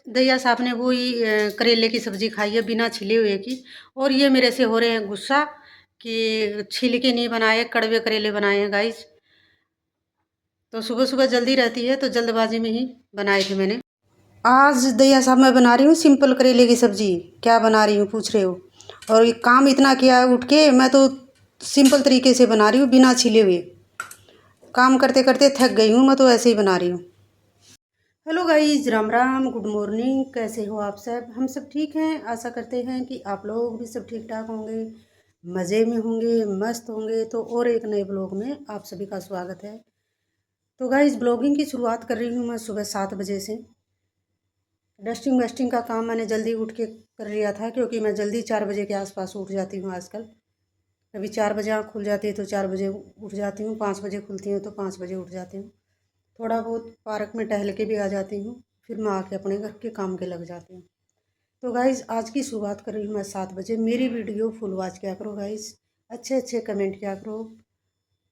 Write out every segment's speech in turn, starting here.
दैया साहब ने वही करेले की सब्ज़ी खाई है बिना छिले हुए की। और ये मेरे से हो रहे हैं गुस्सा कि छिल के नहीं बनाए, कड़वे करेले बनाए हैं गाइस। तो सुबह-सुबह जल्दी रहती है तो जल्दबाज़ी में ही बनाए थे मैंने। आज दैया साहब मैं बना रही हूँ सिंपल करेले की सब्ज़ी। क्या बना रही हूँ पूछ रहे हो? और ये काम इतना किया है उठ के, मैं तो सिंपल तरीके से बना रही हूँ बिना छिले हुए। काम करते-करते थक गई हूँ, मैं तो ऐसे ही बना रही हूँ। Hello guys, Ram Ram, good morning. कैसे हो आप सब? हम सब ठीक हैं। आशा करते हैं कि आप लोग भी सब ठीक ठाक होंगे, मज़े में होंगे, मस्त होंगे। तो और एक नए ब्लॉग में आप सभी का स्वागत है। तो गाइस, ब्लॉगिंग की शुरुआत कर रही हूँ मैं सुबह 7 बजे से। डस्टिंग वस्टिंग का काम मैंने जल्दी उठ के कर लिया था, क्योंकि मैं जल्दी 4 बजे के आसपास उठ जाती हूँ आजकल। कभी 4 बजे आँख खुल जाती है तो 4 बजे उठ जाती हूँ, 5 बजे खुलती हूँ तो 5 बजे उठ जाती हूँ। थोड़ा बहुत पार्क में टहल के भी आ जाती हूँ, फिर मैं आके अपने घर के काम के लग जाती हूँ। तो गाइज़, आज की शुरुआत कर रही हूँ मैं 7 बजे। मेरी वीडियो फुल वॉच किया करो गाइज़, अच्छे अच्छे कमेंट किया करो,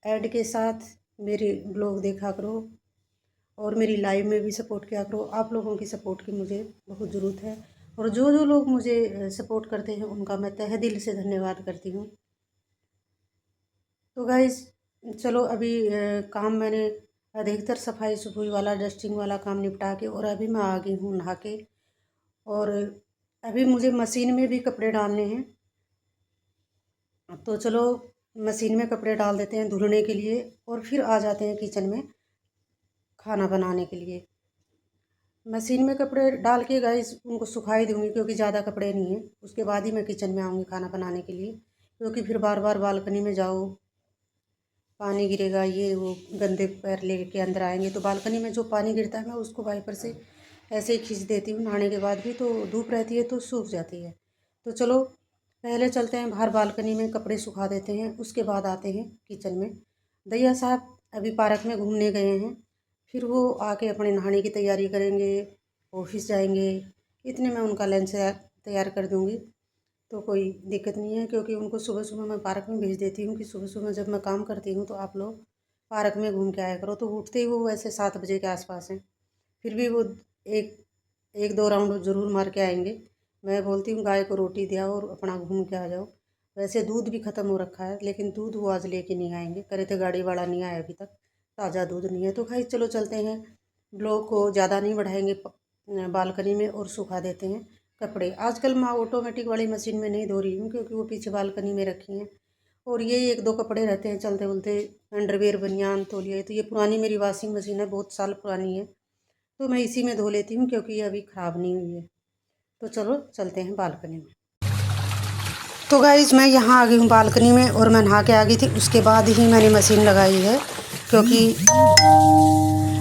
ऐड के साथ मेरे ब्लॉग देखा करो और मेरी लाइव में भी सपोर्ट किया करो। आप लोगों की सपोर्ट की मुझे बहुत ज़रूरत है, और जो जो लोग मुझे सपोर्ट करते हैं उनका मैं तहे दिल से धन्यवाद करती हूँ। तो गाइज़, चलो अभी काम मैंने अधिकतर सफाई सफाई वाला डस्टिंग वाला काम निपटा के, और अभी मैं आ गई हूँ नहा के। और अभी मुझे मशीन में भी कपड़े डालने हैं, तो चलो मशीन में कपड़े डाल देते हैं धुलने के लिए, और फिर आ जाते हैं किचन में खाना बनाने के लिए। मशीन में कपड़े डाल के गाइस उनको सुखाई दूँगी, क्योंकि ज़्यादा कपड़े नहीं हैं। उसके बाद ही मैं किचन में आऊँगी खाना बनाने के लिए, क्योंकि फिर बार बार बालकनी में जाओ, पानी गिरेगा, ये वो, गंदे पैर लेके अंदर आएंगे। तो बालकनी में जो पानी गिरता है मैं उसको वाइपर से ऐसे ही खींच देती हूँ नहाने के बाद भी, तो धूप रहती है तो सूख जाती है। तो चलो पहले चलते हैं बाहर, बालकनी में कपड़े सुखा देते हैं, उसके बाद आते हैं किचन में। दैया साहब अभी पार्क में घूमने गए हैं, फिर वो आके अपने नहाने की तैयारी करेंगे, ऑफिस जाएंगे। इतने में उनका लंच तैयार कर दूँगी, तो कोई दिक्कत नहीं है, क्योंकि उनको सुबह सुबह मैं पार्क में भेज देती हूँ कि सुबह सुबह जब मैं काम करती हूँ तो आप लोग पार्क में घूम के आया करो। तो उठते ही वो वैसे 7 बजे के आसपास हैं, फिर भी वो एक एक दो राउंड ज़रूर मार के आएंगे। मैं बोलती हूँ गाय को रोटी दिया और अपना घूम के आ जाओ। वैसे दूध भी ख़त्म हो रखा है, लेकिन दूध वो आज लेके नहीं आएंगे, करे थे गाड़ी वाला नहीं आया अभी तक, ताज़ा दूध नहीं है। तो भाई चलो चलते हैं, ब्लॉग को ज़्यादा नहीं बढ़ाएंगे, बालकनी में और सुखा देते हैं कपड़े। आजकल मैं ऑटोमेटिक वाली मशीन में नहीं धो रही हूँ, क्योंकि वो पीछे बालकनी में रखी हैं, और ये एक दो कपड़े रहते हैं चलते बोलते, अंडरवेयर बनियान तौलिया। तो ये पुरानी मेरी वॉशिंग मशीन है, बहुत साल पुरानी है, तो मैं इसी में धो लेती हूँ, क्योंकि ये अभी ख़राब नहीं हुई है। तो चलो चलते हैं बालकनी में। तो गाइज़, मैं यहाँ आ गई हूँ बालकनी में, और मैं नहा के आ गई थी, उसके बाद ही मैंने मशीन लगाई है, क्योंकि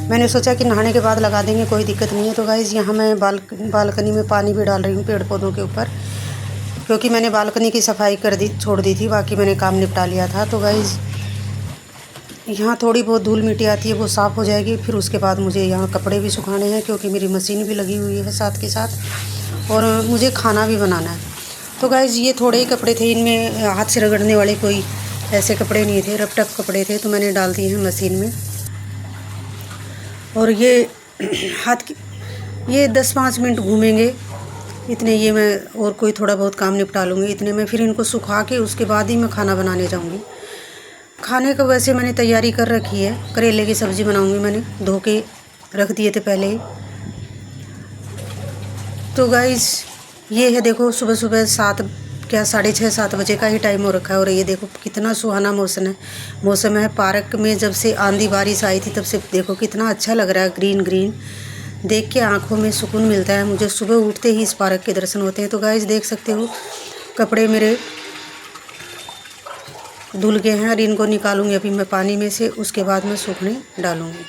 मैंने सोचा कि नहाने के बाद लगा देंगे, कोई दिक्कत नहीं है। तो गाइज़, यहाँ मैं बालकनी में पानी भी डाल रही हूँ पेड़ पौधों के ऊपर, क्योंकि मैंने बालकनी की सफाई छोड़ दी थी, बाकी मैंने काम निपटा लिया था। तो गाइज़, यहाँ थोड़ी बहुत धूल मिट्टी आती है, वो साफ़ हो जाएगी, फिर उसके बाद मुझे यहाँ कपड़े भी सुखाने हैं, क्योंकि मेरी मशीन भी लगी हुई है साथ के साथ, और मुझे खाना भी बनाना है। तो गाइज़, ये थोड़े ही कपड़े थे, इनमें हाथ से रगड़ने वाले कोई ऐसे कपड़े नहीं थे, रपटप कपड़े थे, तो मैंने डाल दिए हैं मशीन में। और ये ये 10-5 मिनट घूमेंगे, इतने ये मैं और कोई थोड़ा बहुत काम निपटा लूँगी। इतने में फिर इनको सुखा के उसके बाद ही मैं खाना बनाने जाऊँगी। खाने का वैसे मैंने तैयारी कर रखी है, करेले की सब्ज़ी बनाऊँगी, मैंने धो के रख दिए थे पहले ही। तो गाइस, ये है देखो, सुबह सुबह 6:30-7 बजे का ही टाइम हो रखा है, और ये देखो कितना सुहाना मौसम है। पार्क में जब से आंधी बारिश आई थी तब से देखो कितना अच्छा लग रहा है, ग्रीन ग्रीन, देख के आंखों में सुकून मिलता है। मुझे सुबह उठते ही इस पार्क के दर्शन होते हैं। तो गाइस, देख सकते हो कपड़े मेरे धुल गए हैं, और इनको निकालूंगी अभी मैं पानी में से, उसके बाद मैं सूखने डालूंगी।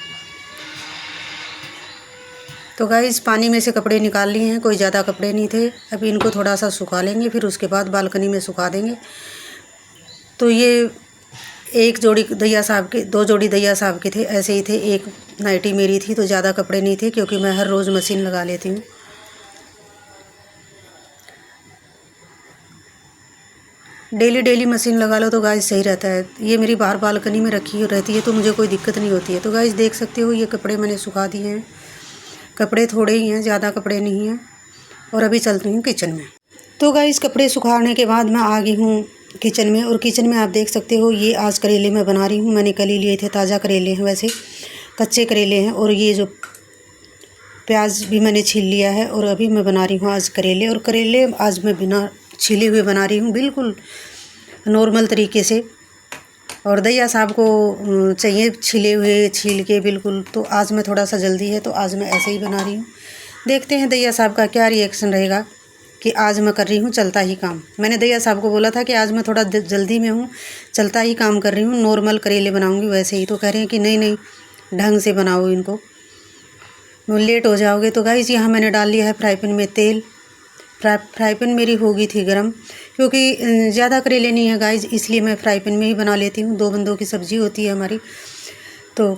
तो गाइस, पानी में से कपड़े निकाल लिए हैं, कोई ज़्यादा कपड़े नहीं थे। अभी इनको थोड़ा सा सुखा लेंगे, फिर उसके बाद बालकनी में सुखा देंगे। तो ये एक जोड़ी दैया साहब के, 2 जोड़ी दैया साहब के थे, ऐसे ही थे। एक नाइटी मेरी थी, तो ज़्यादा कपड़े नहीं थे, क्योंकि मैं हर रोज़ मशीन लगा लेती हूँ। डेली डेली मशीन लगा लो तो गाइस सही रहता है। ये मेरी बाहर बालकनी में रखी रहती है, तो मुझे कोई दिक्कत नहीं होती है। तो गाइस, देख सकते हो ये कपड़े मैंने सुखा दिए हैं। कपड़े थोड़े ही हैं, ज़्यादा कपड़े नहीं हैं। और अभी चलती हूँ किचन में। तो गाइस कपड़े सुखाने के बाद मैं आ गई हूँ किचन में। और किचन में आप देख सकते हो ये आज करेले मैं बना रही हूँ। मैंने कल ही लिए थे, ताज़ा करेले हैं, वैसे कच्चे करेले हैं। और ये जो प्याज भी मैंने छील लिया है। और अभी मैं बना रही हूँ आज करेले। और करेले आज मैं बिना छीले हुए बना रही हूँ, बिल्कुल नॉर्मल तरीके से। और दैया साहब को चाहिए छिले हुए, छील के बिल्कुल। तो आज मैं थोड़ा सा जल्दी है तो आज मैं ऐसे ही बना रही हूँ। देखते हैं दैया साहब का क्या रिएक्शन रहेगा कि आज मैं कर रही हूँ चलता ही काम। मैंने दैया साहब को बोला था कि आज मैं थोड़ा जल्दी में हूँ, चलता ही काम कर रही हूँ, नॉर्मल करेले बनाऊँगी वैसे ही। तो कह रहे हैं कि नहीं नहीं, ढंग से बनाओ इनको, लेट हो जाओगे। तो गाइस यहाँ मैंने डाल लिया है फ्राई पैन में तेल। फ्राई पैन मेरी हो गई थी गरम, क्योंकि ज़्यादा करेले नहीं है गाइस, इसलिए मैं फ्राई पैन में ही बना लेती हूँ। 2 बंदों की सब्ज़ी होती है हमारी, तो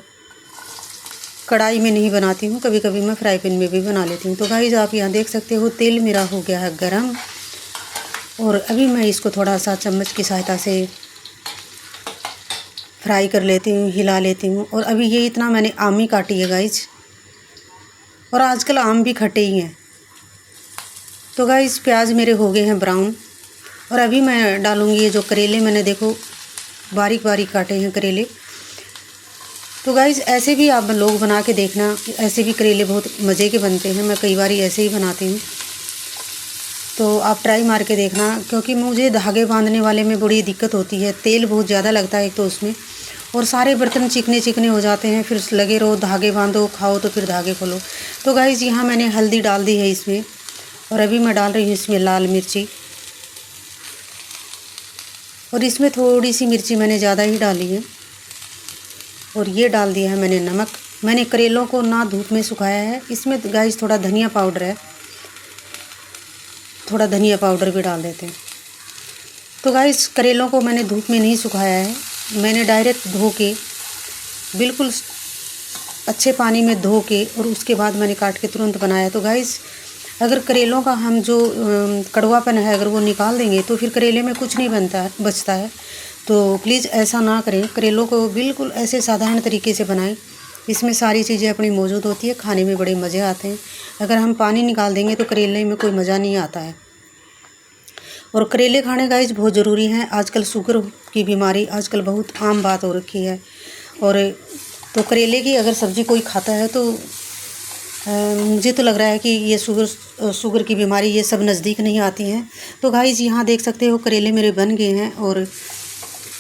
कढ़ाई में नहीं बनाती हूँ। कभी कभी मैं फ्राई पैन में भी बना लेती हूँ। तो गाइस आप यहाँ देख सकते हो तेल मेरा हो गया है गरम। और अभी मैं इसको थोड़ा सा चम्मच की सहायता से फ्राई कर लेती हूँ, हिला लेती हूँ। और अभी ये इतना मैंने आम ही काटी है गाइस, और आजकल आम भी खट्टे ही हैं। तो गाइस प्याज मेरे हो गए हैं ब्राउन। और अभी मैं डालूँगी ये जो करेले मैंने देखो बारीक बारीक काटे हैं करेले। तो गाइस ऐसे भी आप लोग बना के देखना, ऐसे भी करेले बहुत मज़े के बनते हैं। मैं कई बार ऐसे ही बनाती हूँ, तो आप ट्राई मार के देखना। क्योंकि मुझे धागे बांधने वाले में बड़ी दिक्कत होती है, तेल बहुत ज़्यादा लगता है एक तो उसमें, और सारे बर्तन चिकने चिकने हो जाते हैं। फिर लगे रहो, धागे बांधो, खाओ तो फिर धागे खोलो। तो गाइस यहाँ मैंने हल्दी डाल दी है इसमें। और अभी मैं डाल रही हूँ इसमें लाल मिर्ची। और इसमें थोड़ी सी मिर्ची मैंने ज़्यादा ही डाली है। और ये डाल दिया है मैंने नमक। मैंने करेलों को ना धूप में सुखाया है। इसमें गाइस थोड़ा धनिया पाउडर है, थोड़ा धनिया पाउडर भी डाल देते हैं। तो गाइस करेलों को मैंने धूप में नहीं सुखाया है, मैंने डायरेक्ट धो के, बिल्कुल अच्छे पानी में धो के, और उसके बाद मैंने काट के तुरंत बनाया। तो गाइस अगर करेलों का हम जो कड़वापन है अगर वो निकाल देंगे तो फिर करेले में कुछ नहीं बचता है। तो प्लीज़ ऐसा ना करें, करेलों को बिल्कुल ऐसे साधारण तरीके से बनाएं। इसमें सारी चीज़ें अपनी मौजूद होती है, खाने में बड़े मज़े आते हैं। अगर हम पानी निकाल देंगे तो करेले में कोई मज़ा नहीं आता है। और करेले खाने गाइस बहुत ज़रूरी हैं। आजकल शुगर की बीमारी आजकल बहुत आम बात हो रखी है। और तो करेले की अगर सब्ज़ी कोई खाता है तो मुझे तो लग रहा है कि ये शुगर की बीमारी ये सब नज़दीक नहीं आती हैं। तो गाइस यहाँ देख सकते हो करेले मेरे बन गए हैं। और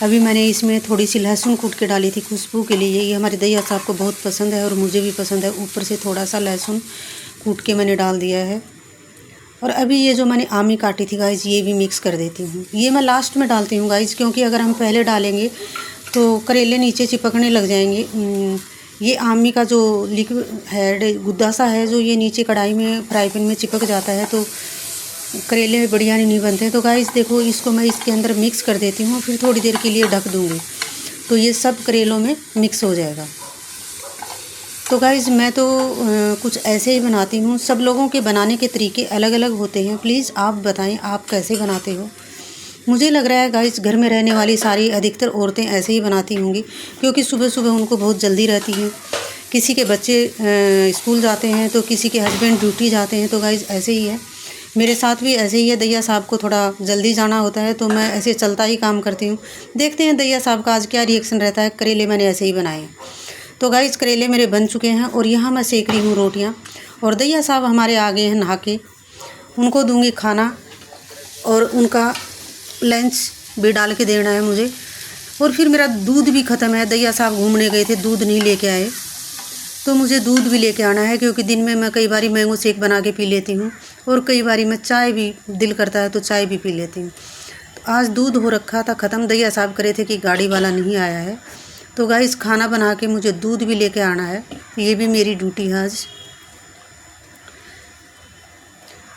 अभी मैंने इसमें थोड़ी सी लहसुन कूट के डाली थी खुशबू के लिए। ये हमारे दैया साहब को बहुत पसंद है और मुझे भी पसंद है। ऊपर से थोड़ा सा लहसुन कूट के मैंने डाल दिया है। और अभी ये जो मैंने आमी काटी थी गाइस ये भी मिक्स कर देती हूँ। ये मैं लास्ट में डालती हूँ गाइस, क्योंकि अगर हम पहले डालेंगे तो करेले नीचे चिपकने लग जाएंगे। ये आमी का जो लिक्विड है, गुद्दा सा है, जो ये नीचे कढ़ाई में फ्राई पैन में चिपक जाता है तो करेले बढ़िया नहीं बनते। तो गाइस देखो इसको मैं इसके अंदर मिक्स कर देती हूँ, फिर थोड़ी देर के लिए ढक दूँगी तो ये सब करेलों में मिक्स हो जाएगा। तो गाइज़ मैं तो कुछ ऐसे ही बनाती हूँ। सब लोगों के बनाने के तरीके अलग अलग होते हैं। प्लीज़ आप बताएं आप कैसे बनाते हो। मुझे लग रहा है गाइज़ घर में रहने वाली सारी अधिकतर औरतें ऐसे ही बनाती होंगी, क्योंकि सुबह सुबह उनको बहुत जल्दी रहती है। किसी के बच्चे स्कूल जाते हैं तो किसी के हस्बैंड ड्यूटी जाते हैं। तो गाइज़ ऐसे ही है, मेरे साथ भी ऐसे ही है। दैया साहब को थोड़ा जल्दी जाना होता है तो मैं ऐसे चलता ही काम करती हूँ। देखते हैं दैया साहब का आज क्या रिएक्शन रहता है। करेले मैंने ऐसे ही बनाए हैं। तो गाइस करेले मेरे बन चुके हैं और यहाँ मैं सेक रही हूँ रोटियाँ। और दैया साहब हमारे आ गए हैं नहा के, उनको दूंगी खाना और उनका लंच भी डाल के देना है मुझे। और फिर मेरा दूध भी ख़त्म है, दैया साहब घूमने गए थे, दूध नहीं लेके आए, तो मुझे दूध भी लेके आना है। क्योंकि दिन में मैं कई बारी मैंगो शेक बना के पी लेती हूँ और कई बारी मैं चाय भी दिल करता है तो चाय भी पी लेती हूँ। तो आज दूध हो रखा था ख़त्म, दैया साहब करे थे कि गाड़ी वाला नहीं आया है। तो गाइस खाना बना के मुझे दूध भी लेके आना है, ये भी मेरी ड्यूटी है आज।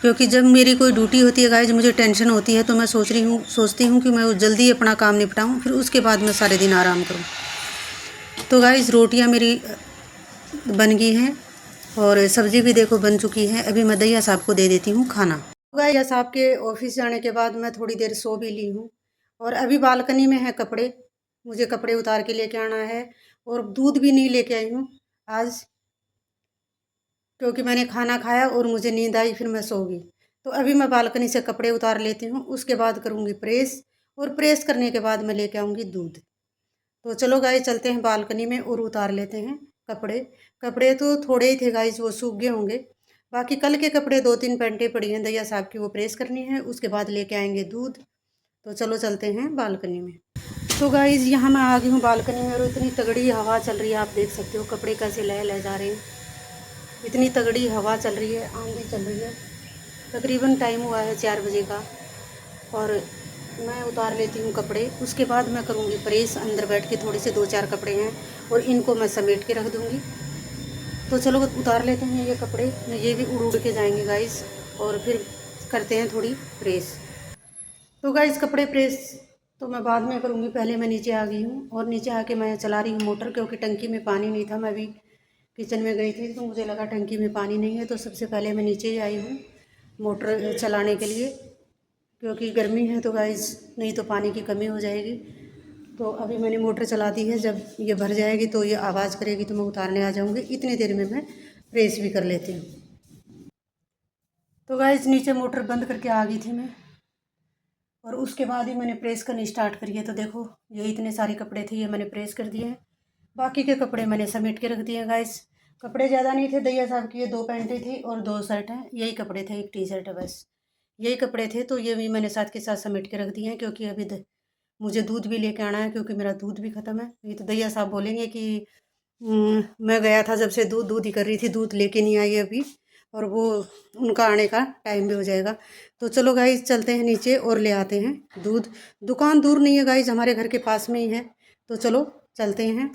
क्योंकि जब मेरी कोई ड्यूटी होती है गाइस मुझे टेंशन होती है, तो मैं सोचती हूँ कि मैं जल्दी अपना काम निपटाऊँ, फिर उसके बाद मैं सारे दिन आराम करूँ। तो गाइस रोटियाँ मेरी बन गई हैं और सब्ज़ी भी देखो बन चुकी है। अभी मैं दैया साहब को दे देती हूँ खाना। दैया साहब के ऑफिस जाने के बाद मैं थोड़ी देर सो भी ली हूँ। और अभी बालकनी में है कपड़े, मुझे कपड़े उतार के लेके आना है। और दूध भी नहीं लेके आई हूँ आज, क्योंकि मैंने खाना खाया और मुझे नींद आई, फिर मैं सो गई। तो अभी मैं बालकनी से कपड़े उतार लेती हूँ, उसके बाद करूँगी प्रेस, और प्रेस करने के बाद मैं लेके आऊँगी दूध। तो चलो गाइस चलते हैं बालकनी में और उतार लेते हैं कपड़े। कपड़े तो थोड़े ही थे गाइस, वो सूख गए होंगे। बाकी कल के कपड़े 2-3 पैंटें पड़ी हैं दैया साहब की, वो प्रेस करनी है, उसके बाद लेके आएंगे दूध। तो चलो चलते हैं बालकनी में। तो गाइस यहाँ मैं आ गई हूँ बालकनी में, और इतनी तगड़ी हवा चल रही है, आप देख सकते हो कपड़े कैसे लह लह जा रहे हैं। इतनी तगड़ी हवा चल रही है, आंधी चल रही है। तकरीबन टाइम हुआ है 4 बजे का, और मैं उतार लेती हूँ कपड़े, उसके बाद मैं करूँगी प्रेस। अंदर बैठ के थोड़े से 2-4 कपड़े हैं और इनको मैं समेट के रख दूँगी। तो चलो उतार लेते हैं ये कपड़े, ये भी उड़ उड़ के जाएंगे गाइस, और फिर करते हैं थोड़ी प्रेस। तो गाइस कपड़े प्रेस तो मैं बाद में करूँगी, पहले मैं नीचे आ गई हूँ, और नीचे आके मैं चला रही हूँ मोटर, क्योंकि टंकी में पानी नहीं था। मैं भी किचन में गई थी तो मुझे लगा टंकी में पानी नहीं है, तो सबसे पहले मैं नीचे ही आई हूँ मोटर चलाने के लिए, क्योंकि गर्मी है तो गाइस नहीं तो पानी की कमी हो जाएगी। तो अभी मैंने मोटर चला दी है, जब ये भर जाएगी तो ये आवाज़ करेगी तो मैं उतारने आ जाऊँगी। इतनी देर में मैं प्रेस भी कर लेती हूँ। तो गाइस नीचे मोटर बंद करके आ गई थी मैं, और उसके बाद ही मैंने प्रेस करनी स्टार्ट करी है। तो देखो ये इतने सारे कपड़े थे, ये मैंने प्रेस कर दिए हैं। बाकी के कपड़े मैंने समेट के रख दिए हैं गाइस। कपड़े ज़्यादा नहीं थे दैया साहब की, ये 2 पैंटें थी और 2 शर्ट हैं, यही कपड़े थे, 1 टी शर्ट है बस। यही कपड़े थे, तो ये भी मैंने साथ के साथ समेट के रख दिए हैं, क्योंकि अभी मुझे दूध भी लेके आना है, क्योंकि मेरा दूध भी ख़त्म है। ये तो दैया साहब बोलेंगे कि मैं गया था जब से दूध दूध ही कर रही थी, दूध लेके नहीं आई अभी, और वो उनका आने का टाइम भी हो जाएगा। तो चलो गाइस चलते हैं नीचे और ले आते हैं दूध। दुकान दूर नहीं है गाइस, हमारे घर के पास में ही है। तो चलो चलते हैं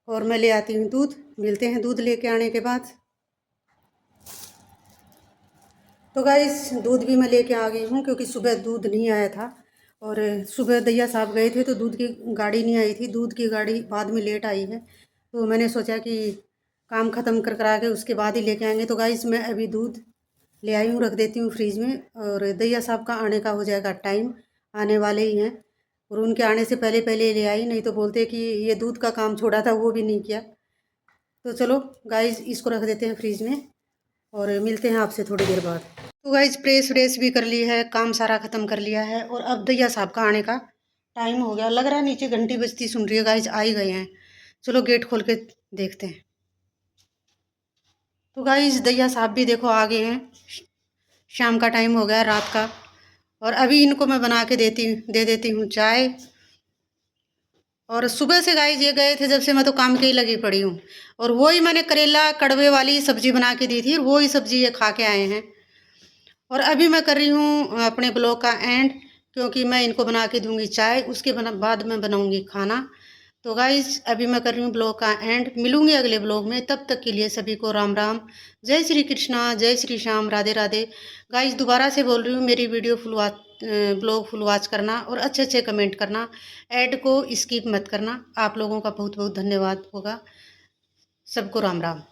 और मैं ले आती हूँ दूध, मिलते हैं दूध लेके आने के बाद। तो गाइस दूध भी मैं लेके आ गई हूँ, क्योंकि सुबह दूध नहीं आया था, और सुबह दैया साहब गए थे तो दूध की गाड़ी नहीं आई थी, दूध की गाड़ी बाद में लेट आई है। तो मैंने सोचा कि काम ख़त्म कर करा के उसके बाद ही लेके आएंगे। तो गाइस मैं अभी दूध ले आई हूँ, रख देती हूँ फ्रिज में, और दैया साहब का आने का हो जाएगा टाइम, आने वाले ही हैं, और उनके आने से पहले पहले ले आई, नहीं तो बोलते कि ये दूध का काम छोड़ा था वो भी नहीं किया। तो चलो गाइस इसको रख देते हैं फ्रिज में, और मिलते हैं आपसे थोड़ी देर बाद। तो गाइस प्रेस व्रेस भी कर ली है, काम सारा ख़त्म कर लिया है, और अब दैया साहब का आने का टाइम हो गया। लग रहा है नीचे घंटी बजती सुन रही है गाइस, आ ही गए हैं। चलो गेट खोल के देखते हैं। तो गाइस दैया साहब भी देखो आ गए हैं, शाम का टाइम हो गया रात का, और अभी इनको मैं बना के दे देती हूँ चाय। और सुबह से गाइस ये गए थे जब से, मैं तो काम के ही लगी पड़ी हूँ, और वही मैंने करेला कड़वे वाली सब्जी बना के दी थी, और वही सब्जी ये खा के आए हैं। और अभी मैं कर रही हूँ अपने ब्लॉग का एंड, क्योंकि मैं इनको बना के दूंगी चाय, उसके बाद मैं बनाऊंगी खाना। तो गाइस अभी मैं कर रही हूँ ब्लॉग का एंड, मिलूंगी अगले ब्लॉग में, तब तक के लिए सभी को राम राम, जय श्री कृष्णा, जय श्री श्याम, राधे राधे। गाइस दोबारा से बोल रही हूँ, मेरी वीडियो ब्लॉग फुल वॉच करना, और अच्छे अच्छे कमेंट करना, ऐड को स्किप मत करना। आप लोगों का बहुत बहुत धन्यवाद होगा। सबको राम राम।